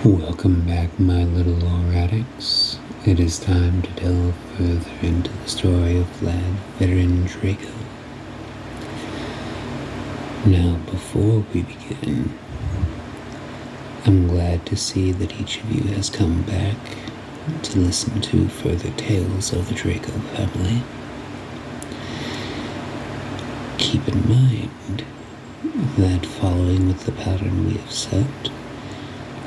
Welcome back, my little lore addicts. It is time to delve further into the story of Vlad, veteran Draco. Now, before we begin, I'm glad to see that each of you has come back to listen to further tales of the Draco family. Keep in mind that following with the pattern we have set,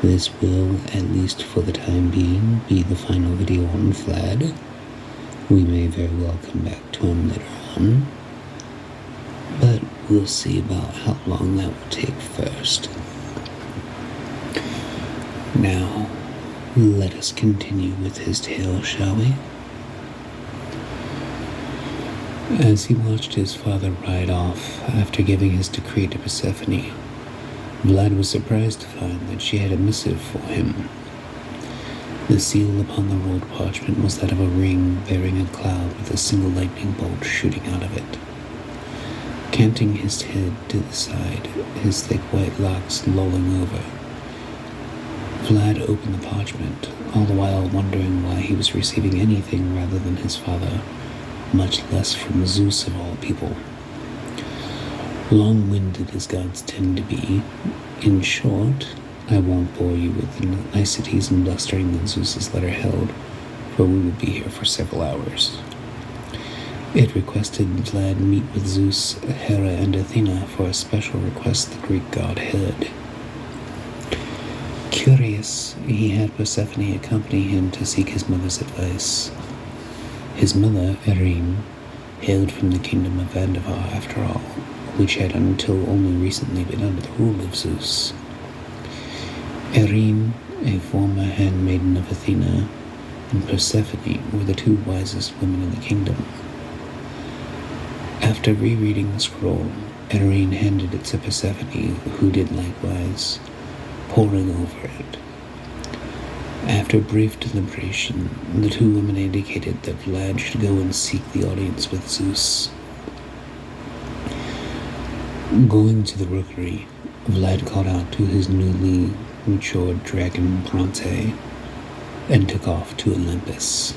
this will, at least for the time being, be the final video on Vlad. We may very well come back to him later on, but we'll see about how long that will take first. Now, let us continue with his tale, shall we? As he watched his father ride off after giving his decree to Persephone, Vlad was surprised to find that she had a missive for him. The seal upon the rolled parchment was that of a ring bearing a cloud with a single lightning bolt shooting out of it. Canting his head to the side, his thick white locks lolling over, Vlad opened the parchment, all the while wondering why he was receiving anything rather than his father, much less from Zeus of all people. Long-winded as gods tend to be, in short, I won't bore you with the niceties and blustering that Zeus's letter held, for we would be here for several hours. It requested Vlad meet with Zeus, Hera, and Athena for a special request the Greek god heard. Curious, he had Persephone accompany him to seek his mother's advice. His mother, Erin, hailed from the kingdom of Vandivar after all, which had until only recently been under the rule of Zeus. Erin, a former handmaiden of Athena, and Persephone were the two wisest women in the kingdom. After rereading the scroll, Erin handed it to Persephone, who did likewise, poring over it. After brief deliberation, the two women indicated that Vlad should go and seek the audience with Zeus. Going to the rookery, Vlad called out to his newly matured dragon Bronte and took off to Olympus.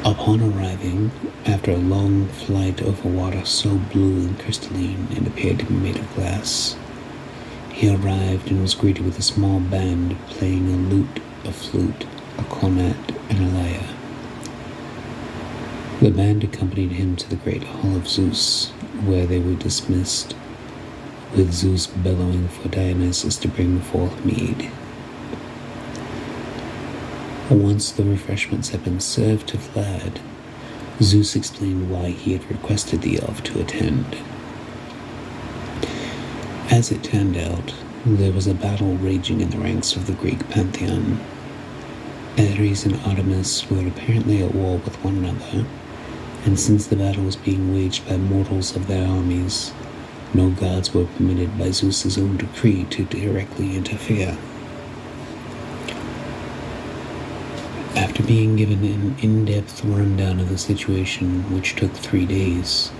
Upon arriving, after a long flight over water so blue and crystalline it appeared to be made of glass, he arrived and was greeted with a small band playing a lute, a flute, a cornet, and a lyre. The band accompanied him to the great hall of Zeus, where they were dismissed, with Zeus bellowing for Dionysus to bring forth mead. Once the refreshments had been served to Vlad, Zeus explained why he had requested the elf to attend. As it turned out, there was a battle raging in the ranks of the Greek pantheon. Ares and Artemis were apparently at war with one another, and since the battle was being waged by mortals of their armies, no gods were permitted by Zeus's own decree to directly interfere. After being given an in-depth rundown of the situation, which took 3 days,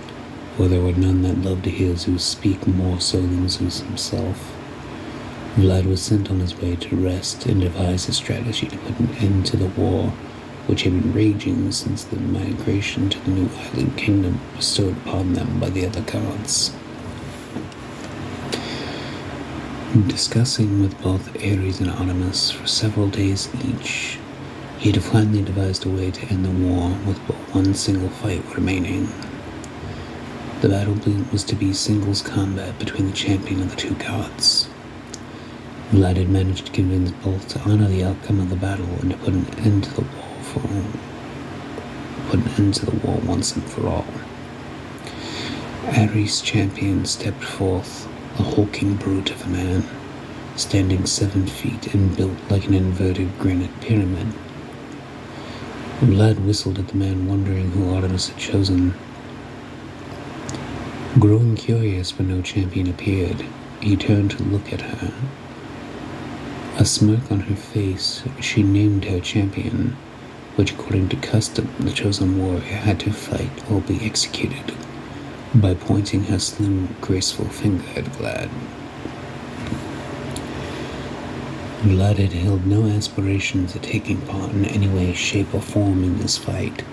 for there were none that loved to hear Zeus speak more so than Zeus himself, Vlad was sent on his way to rest and devise a strategy to put an end to the war which had been raging since the migration to the new island kingdom bestowed upon them by the other gods. Discussing with both Ares and Artemis for several days each, he had finally devised a way to end the war with but one single fight remaining. The battle was to be singles combat between the champion of the two gods. Vlad had managed to convince both to honor the outcome of the battle and to put an end to the war once and for all. Ares' champion stepped forth, a hulking brute of a man, standing 7 feet and built like an inverted granite pyramid. Vlad whistled at the man, wondering who Artemis had chosen. Growing curious when no champion appeared, he turned to look at her. A smirk on her face, she named her champion, which according to custom the chosen warrior had to fight or be executed, by pointing her slim, graceful finger at Vlad. Vlad had held no aspirations of taking part in any way, shape, or form in this fight,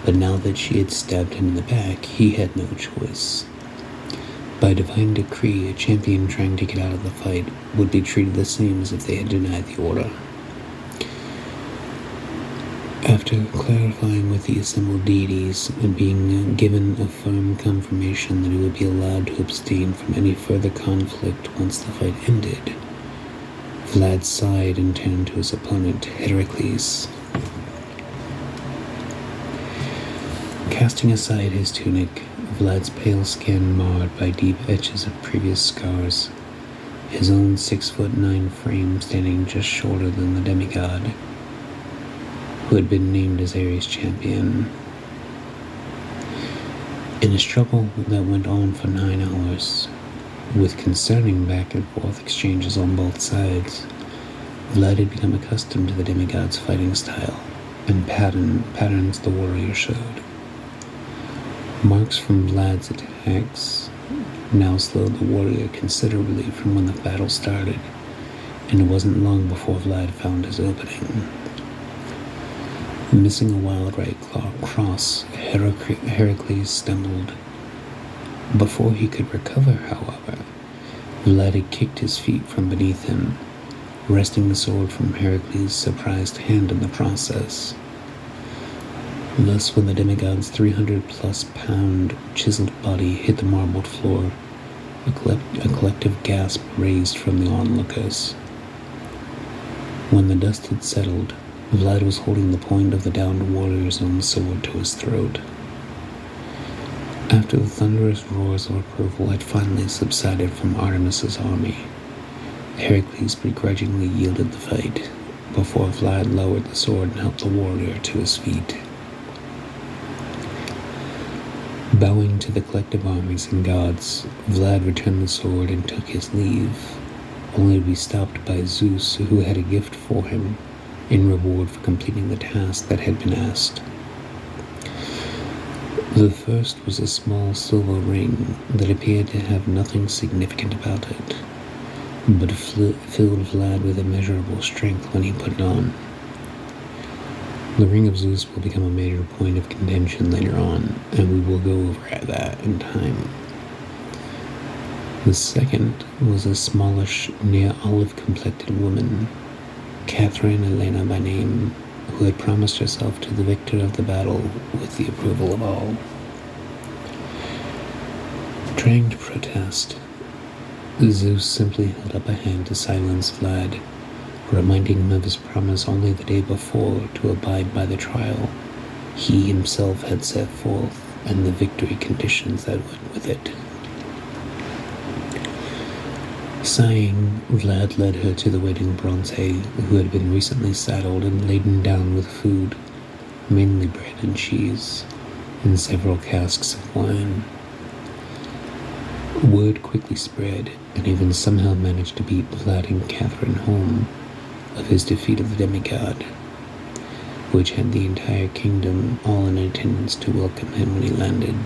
but now that she had stabbed him in the back, he had no choice. By divine decree, a champion trying to get out of the fight would be treated the same as if they had denied the order. After clarifying with the assembled deities and being given a firm confirmation that he would be allowed to abstain from any further conflict once the fight ended, Vlad sighed and turned to his opponent, Heracles. Casting aside his tunic, Vlad's pale skin marred by deep etches of previous scars, his own 6'9" frame standing just shorter than the demigod, who had been named as Ares' champion. In a struggle that went on for 9 hours, with concerning back and forth exchanges on both sides, Vlad had become accustomed to the demigod's fighting style and patterns the warrior showed. Marks from Vlad's attacks now slowed the warrior considerably from when the battle started, and it wasn't long before Vlad found his opening. Missing a wild right cross, Heracles stumbled. Before he could recover, however, Vlad had kicked his feet from beneath him, wresting the sword from Heracles' surprised hand in the process. Thus, when the demigod's 300-plus pound chiseled body hit the marbled floor, a collective gasp raised from the onlookers. When the dust had settled, Vlad was holding the point of the downed warrior's own sword to his throat. After the thunderous roars of approval had finally subsided from Artemis's army, Heracles begrudgingly yielded the fight, before Vlad lowered the sword and helped the warrior to his feet. Bowing to the collective armies and gods, Vlad returned the sword and took his leave, only to be stopped by Zeus, who had a gift for him in reward for completing the task that had been asked. The first was a small silver ring that appeared to have nothing significant about it, but filled Vlad with immeasurable strength when he put it on. The Ring of Zeus will become a major point of contention later on, and we will go over that in time. The second was a smallish, near olive-complected woman, Catherine Elena by name, who had promised herself to the victor of the battle with the approval of all. Trying to protest, Zeus simply held up a hand to silence Vlad, reminding him of his promise only the day before to abide by the trial he himself had set forth and the victory conditions that went with it. Sighing, Vlad led her to the waiting Bronze, who had been recently saddled and laden down with food, mainly bread and cheese, and several casks of wine. Word quickly spread, and even somehow managed to beat Vlad and Catherine home, of his defeat of the demigod, which had the entire kingdom all in attendance to welcome him when he landed.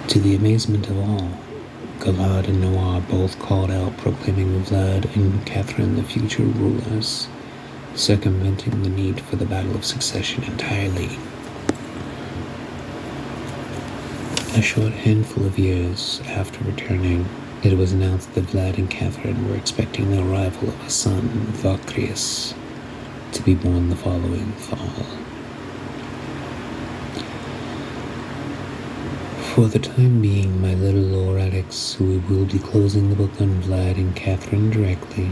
To the amazement of all, Vlad and Noah both called out, proclaiming Vlad and Catherine the future rulers, circumventing the need for the battle of succession entirely. A short handful of years after returning, it was announced that Vlad and Catherine were expecting the arrival of a son, Valkyrius, to be born the following fall. For the time being, my little lore addicts, we will be closing the book on Vlad and Catherine directly.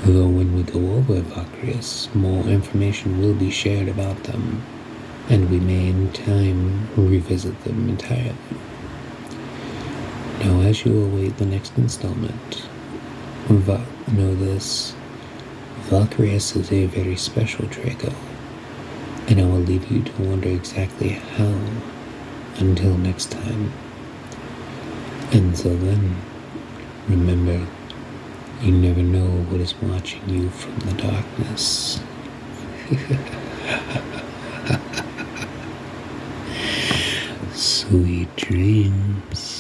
Though when we go over Valkyrius, more information will be shared about them, and we may in time revisit them entirely. Now, as you await the next installment, know this: Valkyrius is a very special Draco, and I will leave you to wonder exactly how. Until next time. Until then, remember, you never know what is watching you from the darkness. Sweet dreams.